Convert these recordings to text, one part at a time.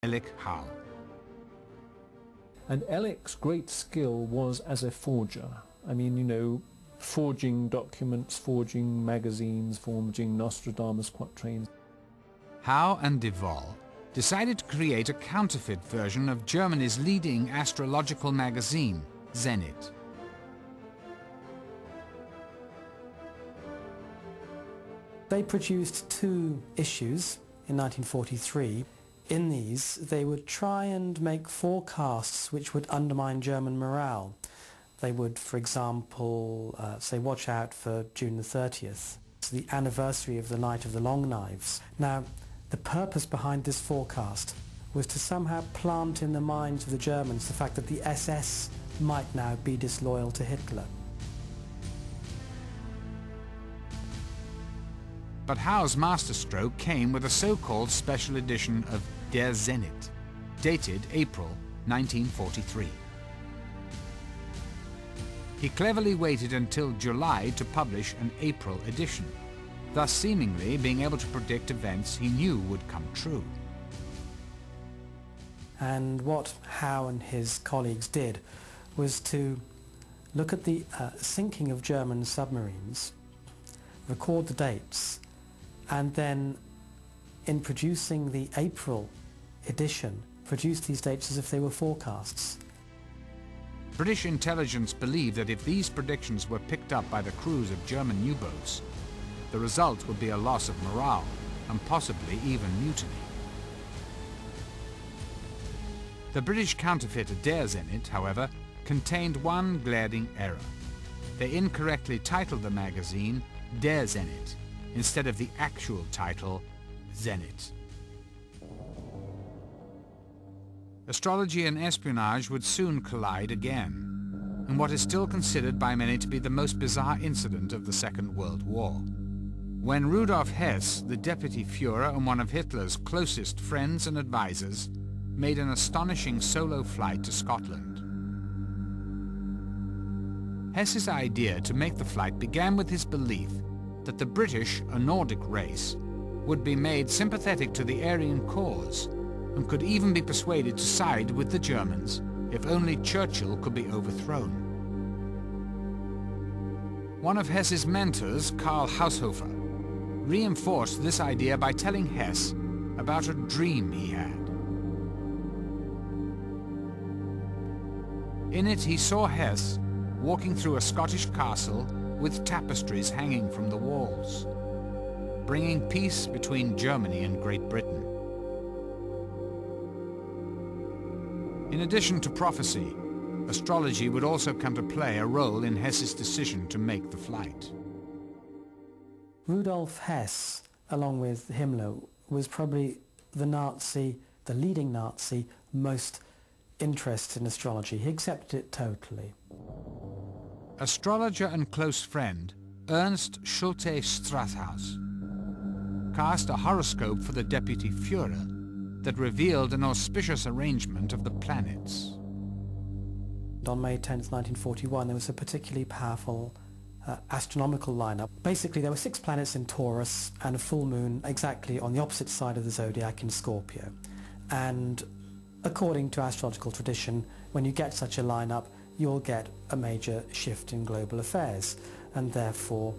Howe. And Ellick's great skill was as a forger. I mean, you know, forging documents, forging magazines, forging Nostradamus quatrains. Howe and de Vol decided to create a counterfeit version of Germany's leading astrological magazine, Zenit. They produced 2 issues in 1943. In these, they would try and make forecasts which would undermine German morale. They would, for example, say, watch out for June the 30th. It's the anniversary of the Night of the Long Knives. Now, the purpose behind this forecast was to somehow plant in the minds of the Germans the fact that the SS might now be disloyal to Hitler. But Howe's masterstroke came with a so-called special edition of Der Zenit, dated April 1943. He cleverly waited until July to publish an April edition, thus seemingly being able to predict events he knew would come true. And what Howe and his colleagues did was to look at the sinking of German submarines, record the dates, and then in producing the April edition, produce these dates as if they were forecasts. British intelligence believed that if these predictions were picked up by the crews of German U-boats, the result would be a loss of morale and possibly even mutiny. The British counterfeit Der Zenit, however, contained one glaring error. They incorrectly titled the magazine Der Zenit instead of the actual title Zenit. Astrology and espionage would soon collide again, in what is still considered by many to be the most bizarre incident of the Second World War. When Rudolf Hess, the deputy Führer and one of Hitler's closest friends and advisors, made an astonishing solo flight to Scotland. Hess's idea to make the flight began with his belief that the British, a Nordic race, would be made sympathetic to the Aryan cause and could even be persuaded to side with the Germans if only Churchill could be overthrown. One of Hess's mentors, Karl Haushofer, reinforced this idea by telling Hess about a dream he had. In it he saw Hess walking through a Scottish castle with tapestries hanging from the walls, bringing peace between Germany and Great Britain. In addition to prophecy, astrology would also come to play a role in Hess's decision to make the flight. Rudolf Hess, along with Himmler, was probably the leading Nazi, most interested in astrology. He accepted it totally. Astrologer and close friend Ernst Schulte Strathaus cast a horoscope for the deputy Führer that revealed an auspicious arrangement of the planets. On May 10th, 1941, there was a particularly powerful astronomical lineup. Basically, there were 6 planets in Taurus and a full moon exactly on the opposite side of the zodiac in Scorpio. And according to astrological tradition, when you get such a lineup, you'll get a major shift in global affairs. And therefore,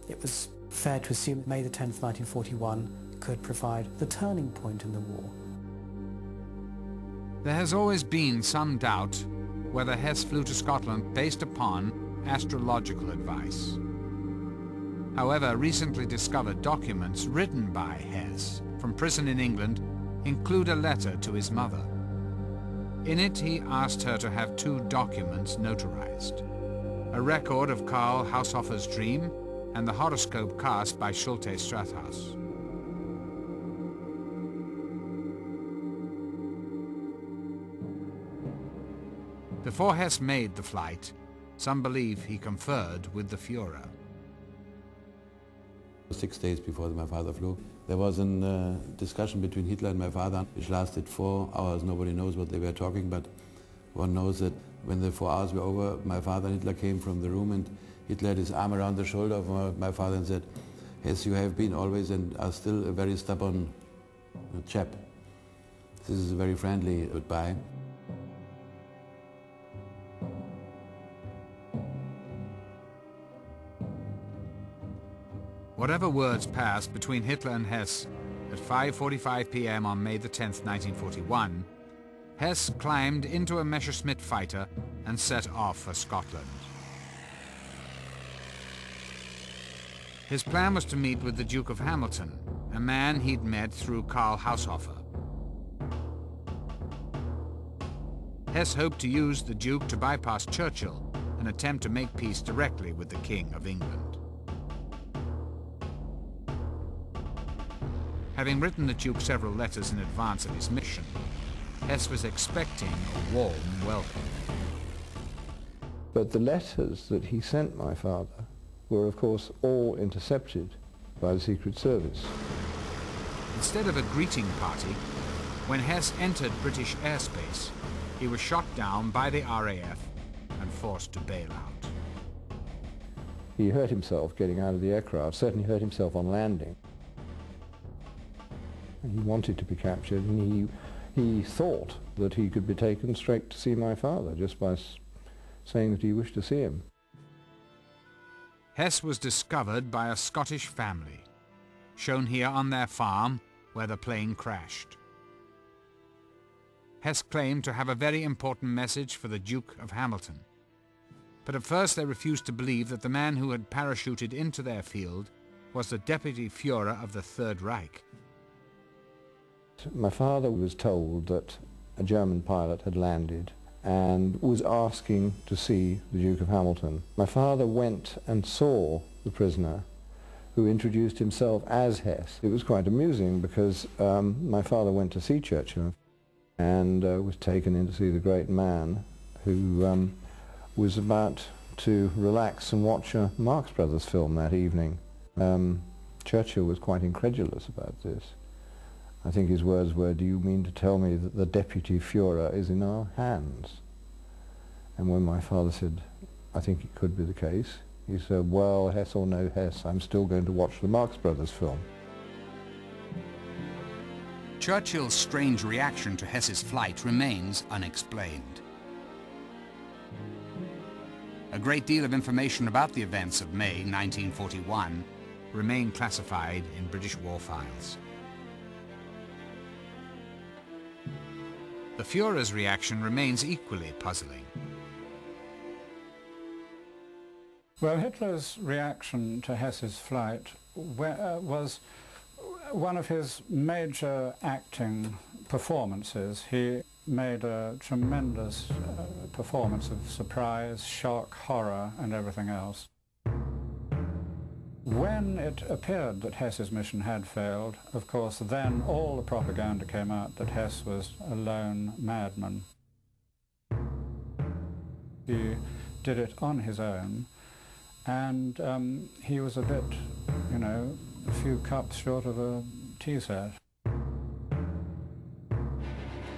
it was fair to assume that May the 10th, 1941 could provide the turning point in the war. There has always been some doubt whether Hess flew to Scotland based upon astrological advice. However, recently discovered documents written by Hess from prison in England include a letter to his mother. In it, he asked her to have 2 documents notarized: a record of Karl Haushofer's dream and the horoscope cast by Schulte Strathaus. Before Hess made the flight, some believe he conferred with the Führer. 6 days before my father flew, there was a discussion between Hitler and my father, which lasted 4 hours. Nobody knows what they were talking, but one knows that when the 4 hours were over, my father and Hitler came from the room, and Hitler had his arm around the shoulder of my father and said, "Hess, you have been always and are still a very stubborn chap." This is a very friendly goodbye. Whatever words passed between Hitler and Hess at 5:45 p.m. on May the 10th, 1941, Hess climbed into a Messerschmitt fighter and set off for Scotland. His plan was to meet with the Duke of Hamilton, a man he'd met through Karl Haushofer. Hess hoped to use the Duke to bypass Churchill and attempt to make peace directly with the King of England. Having written the Duke several letters in advance of his mission, Hess was expecting a warm welcome. But the letters that he sent my father were, of course, all intercepted by the Secret Service. Instead of a greeting party, when Hess entered British airspace, he was shot down by the RAF and forced to bail out. He hurt himself getting out of the aircraft, certainly hurt himself on landing. And he wanted to be captured, and he thought that he could be taken straight to see my father just by saying that he wished to see him. Hess was discovered by a Scottish family, shown here on their farm where the plane crashed. Hess claimed to have a very important message for the Duke of Hamilton. But at first they refused to believe that the man who had parachuted into their field was the Deputy Führer of the Third Reich. My father was told that a German pilot had landed and was asking to see the Duke of Hamilton. My father went and saw the prisoner, who introduced himself as Hess. It was quite amusing because my father went to see Churchill and was taken in to see the great man who was about to relax and watch a Marx Brothers film that evening. Churchill was quite incredulous about this. I think his words were, "Do you mean to tell me that the Deputy Führer is in our hands?" And when my father said, "I think it could be the case," he said, "Well, Hess or no Hess, I'm still going to watch the Marx Brothers film." Churchill's strange reaction to Hess's flight remains unexplained. A great deal of information about the events of May 1941 remain classified in British war files. The Führer's reaction remains equally puzzling. Well, Hitler's reaction to Hess's flight was one of his major acting performances. He made a tremendous performance of surprise, shock, horror, and everything else. When it appeared that Hess's mission had failed, of course, then all the propaganda came out that Hess was a lone madman. He did it on his own, and he was a bit, you know, a few cups short of a tea set.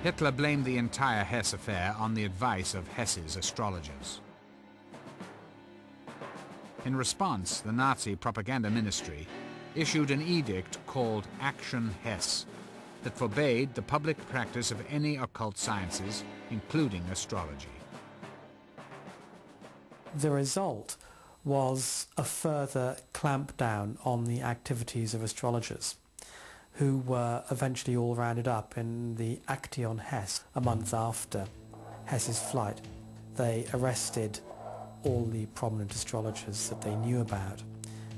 Hitler blamed the entire Hess affair on the advice of Hess's astrologers. In response, the Nazi propaganda ministry issued an edict called Action Hess that forbade the public practice of any occult sciences, including astrology. The result was a further clampdown on the activities of astrologers, who were eventually all rounded up in the Action Hess a month after Hess's flight. They arrested all the prominent astrologers that they knew about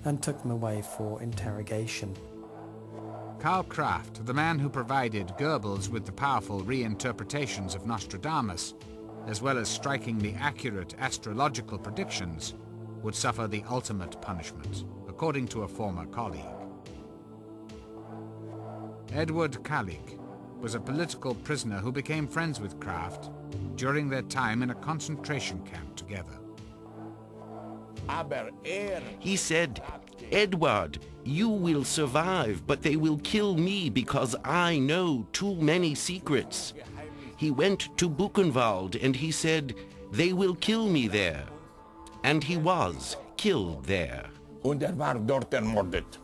and took them away for interrogation. Karl Kraft, the man who provided Goebbels with the powerful reinterpretations of Nostradamus, as well as striking the accurate astrological predictions, would suffer the ultimate punishment, according to a former colleague. Edward Kallik was a political prisoner who became friends with Kraft during their time in a concentration camp together. He said, "Edward, you will survive, but they will kill me because I know too many secrets." He went to Buchenwald and he said, "They will kill me there." And he was killed there. Und war dort ermordet.